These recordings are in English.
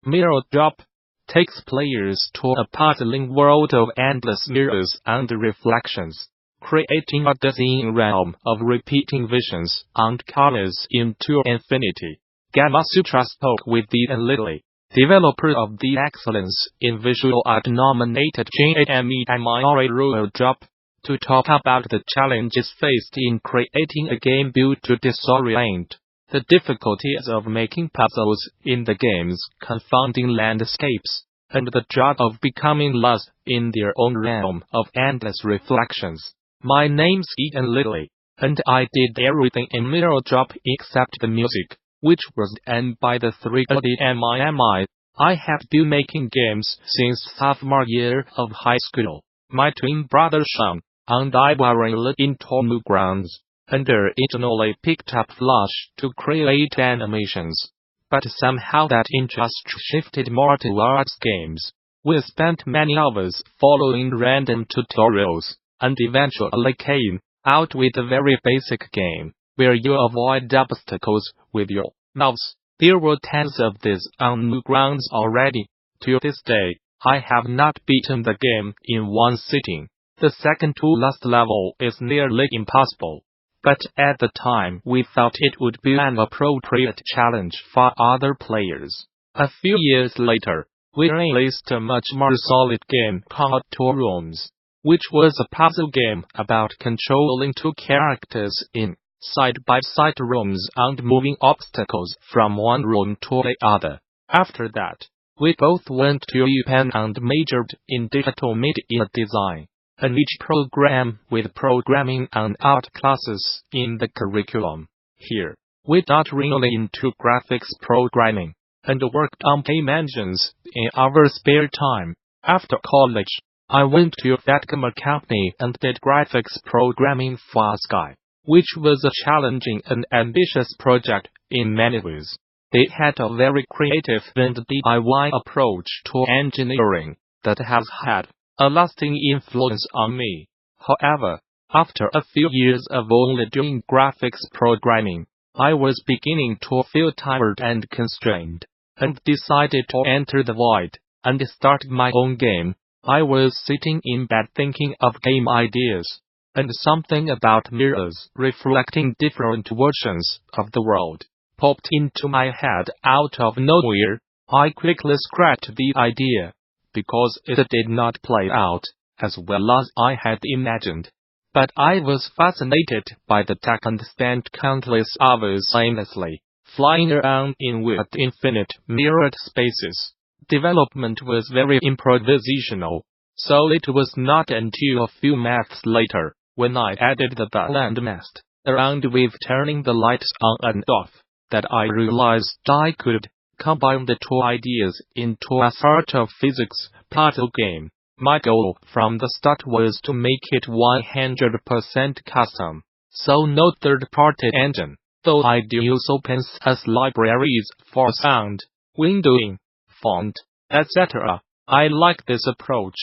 Mirror Drop takes players to a puzzling world of endless mirrors and reflections, creating a dizzying realm of repeating visions and colors into infinity. Gamasutra spoke with Lilley, developer of the Excellence in Visual Art nominated Gamasutra Mirror Drop, to talk about the challenges faced in creating a game built to disorient, the difficulties of making puzzles in the game's confounding landscapes, and the joy of becoming lost in their own realm of endless reflections. My name's Lilley, and I did everything in Mirror Drop except the music, which was done by the 3D. I have been making games since sophomore year of high school. My twin brother Sean and I were enrolled into Newgrounds, and originally picked up Flash to create animations. But somehow that interest shifted more towards games. We spent many hours following random tutorials, and eventually came out with a very basic game, where you avoid obstacles with your mouse. There were tens of these on Newgrounds already. To this day, I have not beaten the game in one sitting. The second to last level is nearly impossible. But at the time we thought it would be an appropriate challenge for other players. A few years later, we released a much more solid game called Two Rooms, which was a puzzle game about controlling two characters in side-by-side rooms and moving obstacles from one room to the other. After that, we both went to UPenn and majored in digital media design, and each program with programming and art classes in the curriculum. Here, we got really into graphics programming, and worked on game engines in our spare time. After college, I went to that company and did graphics programming for Sky, which was a challenging and ambitious project in many ways. They had a very creative and DIY approach to engineering that has had a lasting influence on me. However, after a few years of only doing graphics programming, I was beginning to feel tired and constrained, and decided to enter the void and start my own game. I was sitting in bed thinking of game ideas, and something about mirrors reflecting different versions of the world popped into my head out of nowhere. I quickly scrapped the idea, because it did not play out as well as I had imagined. But I was fascinated by the tech and spent countless hours aimlessly flying around in weird infinite mirrored spaces. Development was very improvisational, so it was not until a few months later, when I added the bell and messed around with turning the lights on and off, that I realized I could combine the two ideas into a sort of physics puzzle game. My goal from the start was to make it 100% custom, so no third-party engine, though I do use OpenGL libraries for sound, windowing, font, etc. I like this approach,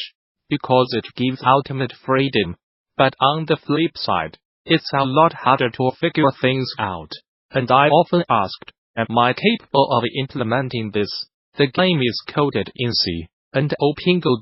because it gives ultimate freedom. But on the flip side, it's a lot harder to figure things out, and I often asked, am I capable of implementing this? The game is coded in C, and OpenGL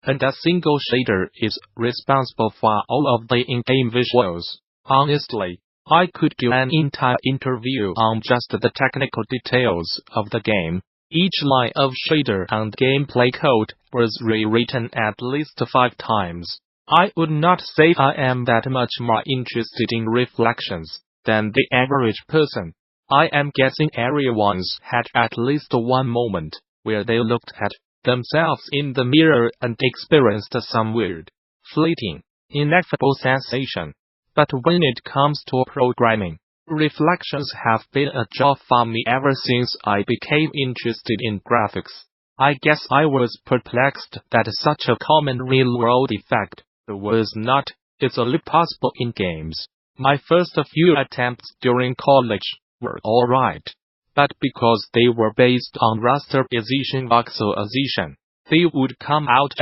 and a single shader is responsible for all of the in-game visuals. Honestly, I could do an entire interview on just the technical details of the game. Each line of shader and gameplay code was rewritten at least 5 times. I would not say I am that much more interested in reflections than the average person. I am guessing everyone's had at least one moment where they looked at themselves in the mirror and experienced some weird, fleeting, ineffable sensation. But when it comes to programming, reflections have been a joy for me ever since I became interested in graphics. I guess I was perplexed that such a common real-world effect was not easily possible in games. My first few attempts during college were alright, but because they were based on raster precision voxelization, they would come out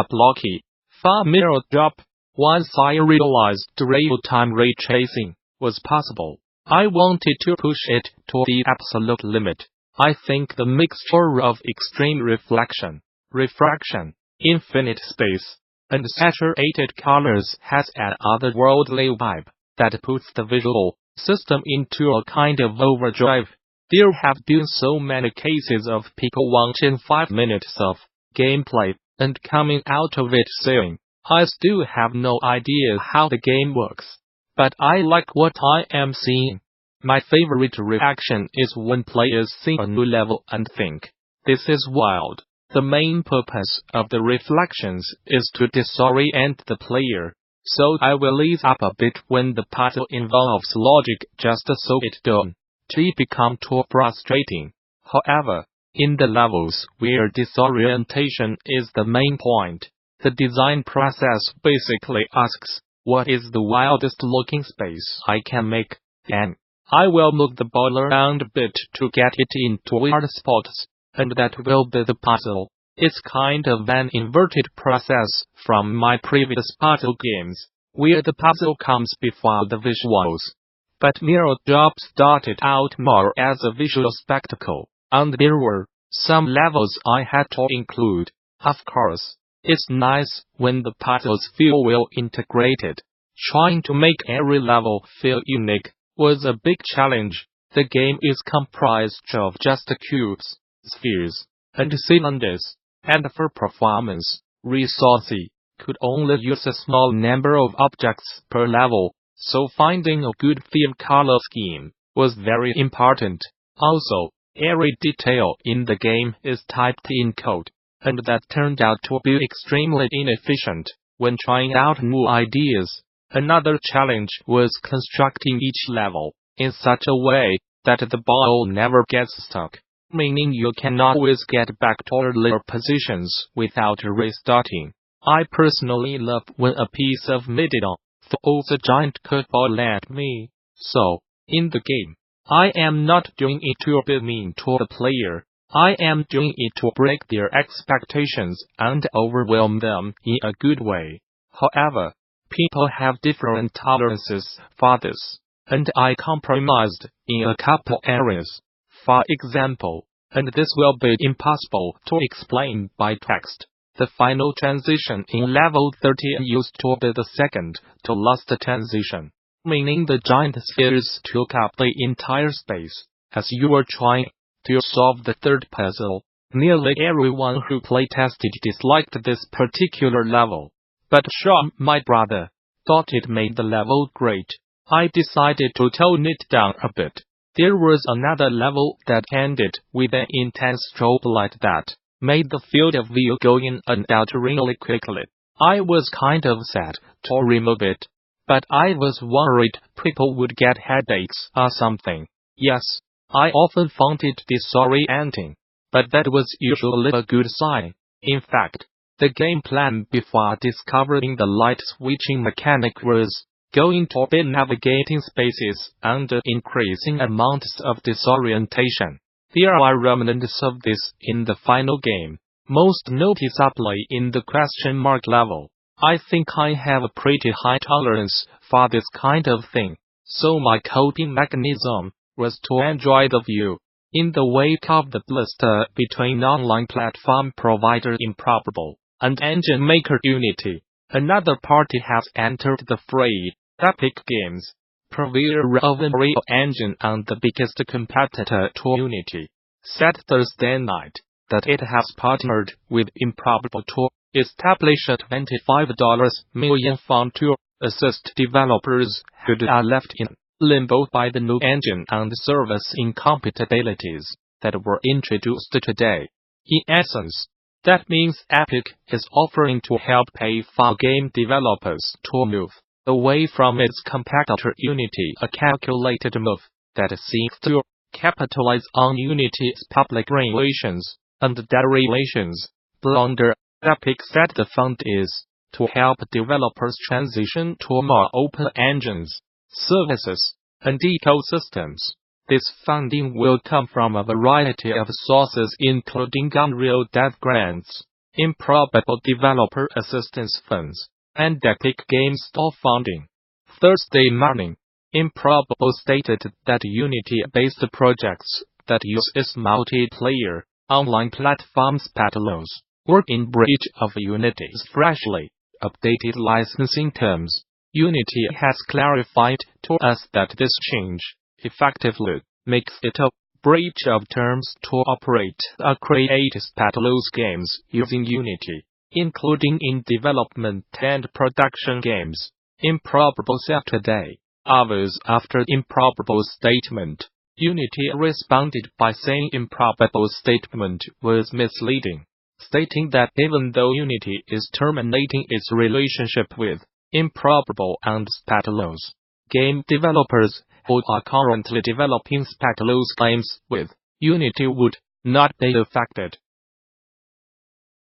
blocky. For Mirror Drop, once I realized real-time ray tracing was possible, I wanted to push it to the absolute limit. I think the mixture of extreme reflection, refraction, infinite space, and saturated colors has an otherworldly vibe that puts the visual system into a kind of overdrive. There have been so many cases of people watching 5 minutes of gameplay and coming out of it saying, I still have no idea how the game works, but I like what I am seeing. My favorite reaction is when players see a new level and think, this is wild. The main purpose of the reflections is to disorient the player, so I will ease up a bit when the puzzle involves logic just so it don't become too frustrating. However, in the levels where disorientation is the main point, the design process basically asks, what is the wildest looking space I can make? Then I will move the ball around a bit to get it into weird spots, and that will be the puzzle. It's kind of an inverted process from my previous puzzle games, where the puzzle comes before the visuals. But Mirror Job started out more as a visual spectacle, and there were some levels I had to include. Of course, it's nice when the puzzles feel well integrated. Trying to make every level feel unique was a big challenge. The game is comprised of just cubes, spheres, and cylinders, and for performance, resources could only use a small number of objects per level, so finding a good theme color scheme was very important. Also, every detail in the game is typed in code, and that turned out to be extremely inefficient when trying out new ideas. Another challenge was constructing each level in such a way that the ball never gets stuck, meaning you can always get back to earlier positions without restarting. I personally love when a piece of metal throws a giant curveball at me. So, in the game, I am not doing it to be mean to the player. I am doing it to break their expectations and overwhelm them in a good way. However, people have different tolerances for this, and I compromised in a couple areas. For example, and this will be impossible to explain by text, the final transition in level 13 used to be the second to last transition, meaning the giant spheres took up the entire space. As you were trying to solve the third puzzle, nearly everyone who playtested disliked this particular level. But Sean, my brother, thought it made the level great. I decided to tone it down a bit. There was another level that ended with an intense strobe light that made the field of view go in and out really quickly. I was kind of sad to remove it, but I was worried people would get headaches or something. Yes, I often found it disorienting, but that was usually a good sign. In fact, the game plan before discovering the light switching mechanic was going to be navigating spaces under increasing amounts of disorientation. There are remnants of this in the final game, most noticeably in the question mark level. I think I have a pretty high tolerance for this kind of thing, so my coping mechanism was to enjoy the view. In the wake of the blister between online platform provider Improbable and engine maker Unity, another party has entered the fray. Epic Games, purveyor of Unreal Engine and the biggest competitor to Unity, said Thursday night that it has partnered with Improbable to establish a $25 million fund to assist developers who are left in limbo by the new engine and service incompatibilities that were introduced today. In essence, that means Epic is offering to help pay for game developers to move away from its competitor Unity, a calculated move that seeks to capitalize on Unity's public relations and relations blunder. Epic said the fund is to help developers transition to more open engines, services, and ecosystems. This funding will come from a variety of sources including Unreal Dev grants, Improbable developer assistance funds, and Epic Games Store funding. Thursday morning, Improbable stated that Unity-based projects that uses multiplayer online platform SpatialOS work in breach of Unity's freshly updated licensing terms. Unity has clarified to us that this change effectively makes it a breach of terms to operate or create SpatialOS games using Unity, including in development and production games. Improbable said today. Hours after Improbable's statement, Unity responded by saying Improbable's statement was misleading, stating that even though Unity is terminating its relationship with Improbable and SpatialOS, game developers who are currently developing SpatialOS games with Unity would not be affected.